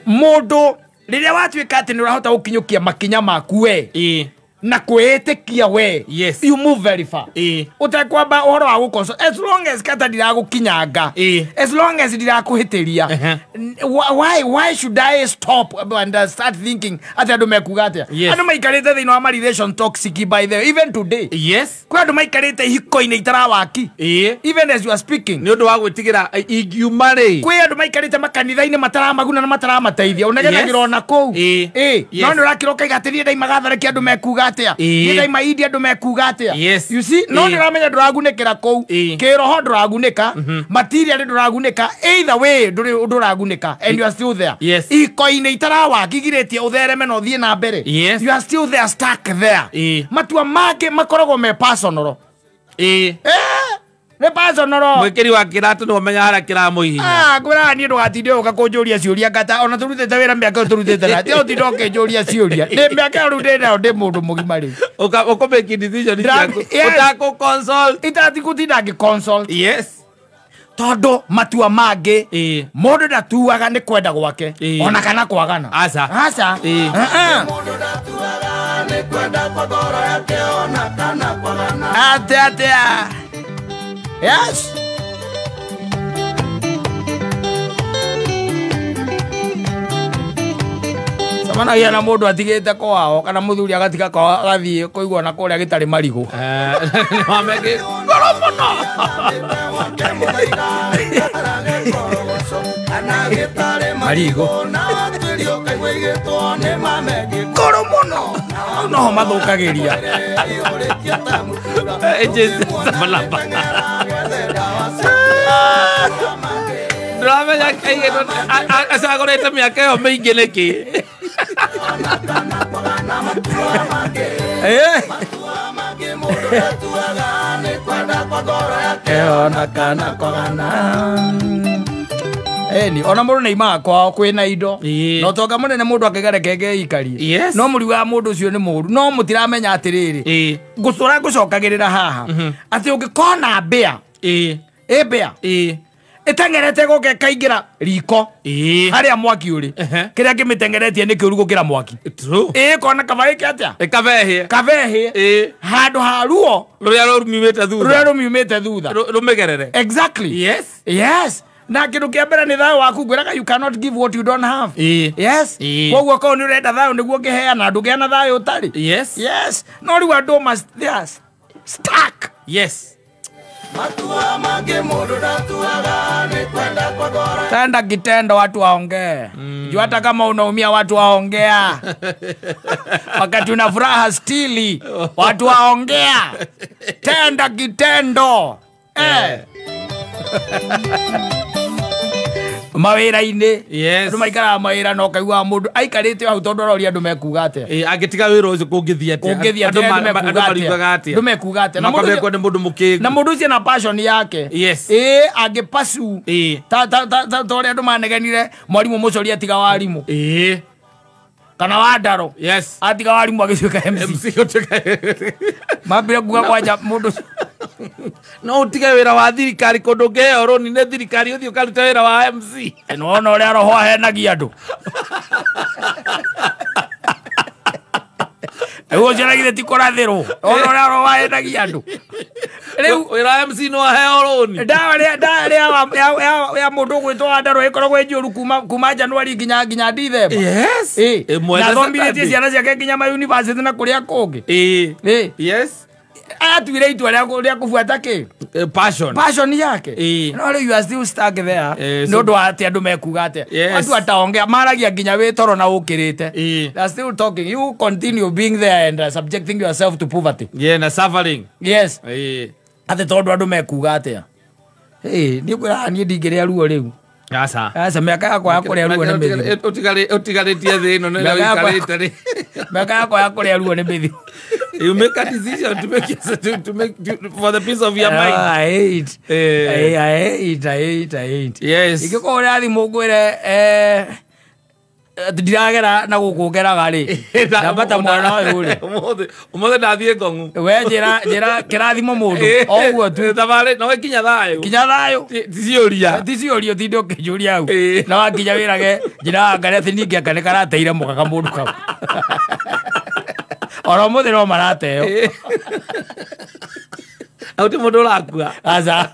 Modo riria watuika ati ni urahota gukinyukia makinya maku we na kwetikia we you move very far utakwamba uhoro wa gukonso as long as kata ndiragukinyanga as long as ndirakuhitiria why should I stop and start thinking ati andu mekuga atia andu maikarite thino wa relation toxic by the even today kwa andu maikarite hiko-ini itarawaki even as you are speaking ni undu wa gwitigira ingiumari kwa andu maikarite makanitha-ini mataramaguna na mataramateithia unagenagira na kou no ndurakiroka igatirie ndai magatharekia andu mekuga Nida maidi andu mekuga atia you see no ndiramenya nduragunekera kou kiroho nduraguneka material nduraguneka either way nduraguneka and you are still there iko-ini itarawaki giretie uthereme no thie na mbere you are still there stuck there matua make makoragwo me personal ne personal mwikiri wa kiratu no menya hara kiramuhinya ngwira ni ndugatinde uka kunjuria ciuria ngata ona turutete wira miaka turutete na tio tindo kenjuria ciuria ni miaka rutete ndi mundu mugima ri uko make decision utako consult itati kutinda ngi consult todo matua mange mundu ndatuaga ni kwenda gwake ona kana kwagana aca mundu ndatuaga ni kwenda kwa ngoro yake ona kana kwagana atia yes samana yana mundu atigite kwao kana muthuri agatika kwao agathie kuigwa na kuria gitari marigo mamege marigo koro muno no mathukagiria ejesabalaba ndramenya kaigeno asagorete miaka yo mingi niki ona kana kogana ni ona mundu neimaga kwao kwina indo no tonga munene mundu akigerekenge ikari no muri wa mundu ucio ni muru no mutiramenya atiriri gucura gucokagirira haha ati ungikona mbea mbea itengerete guke kaingira riko haria mwaki uri kiria kimitengeretie ni kiuru gukira mwaki kona kabaiki atia kavehe handu haruo ruria rumimite thutha rumegerere exactly yes na kindu kia mbere ni thayo waku ngwiraga you cannot give what you don't have koguo ko ni urenda thayo niguo ngiheana ndugiana thayo utari no riu andu must they are stuck matua mange mundu ndatuaga ni kwenda kwa ngoro tenda kitendo watu waongee juu hata kama unaumia watu waongea wakati una furaha stili watu waongea tenda kitendo mawira-ini andu maikara mawira no kaigua mundu aikarite hau tondu roria andu mekuga atia agitiga wira ucio kungithia atia andu mariugaga atia andu mekuga atia na mundu mukingu na mundu ucio na passion yake angipasu ta ria andu manegenire mwarimu mucoria tiga warimu kana wandaro atiga warimu agicika MC mambire kuga kwanja mundu no utige wira wa thirikari kundu ngeo roni ne thirikari uthio karuta wira wa MC no no ria roho henagia andu ewo jeragire tikurathiro ono ria roho henagia andu riu wira MC no heo roni dawa ya mundu gwitwa ndaro ikoragwo njuru kuma January nginya December na thombiretie ciana ciake nginya ma university na kuria kungi atuire itua ria kufuata ki passion yake no riu you are still stuck there no ndo ati andu mekuga atia watu ataongea maragia nginya witoro na ukirite they are still talking you continue being there and subjecting yourself to poverty na suffering ati tondu andu mekuga atia ni kwira ni ndingiria ruo riu asa miaka yakwa ya kuria ruo ni mithi utigaritie thi no na wikarite ri miaka yakwa ya kuria ruo ni mithi you make a decision to make for the peace of your mind. I hate. Yes. Ikiko uri athi mugwire ndiragera na gukungeraga ri ndambata mwana uyu ri umothe ndathie ngongu we njira kirathimo mundu oguo tu tabare no kinya thayo ticiuria tinde ukijuria au na wakinya wirage njira ngare ati ningi akane karateire mugaga mundu kau ora muthe no marateo au ti mundu urakua aza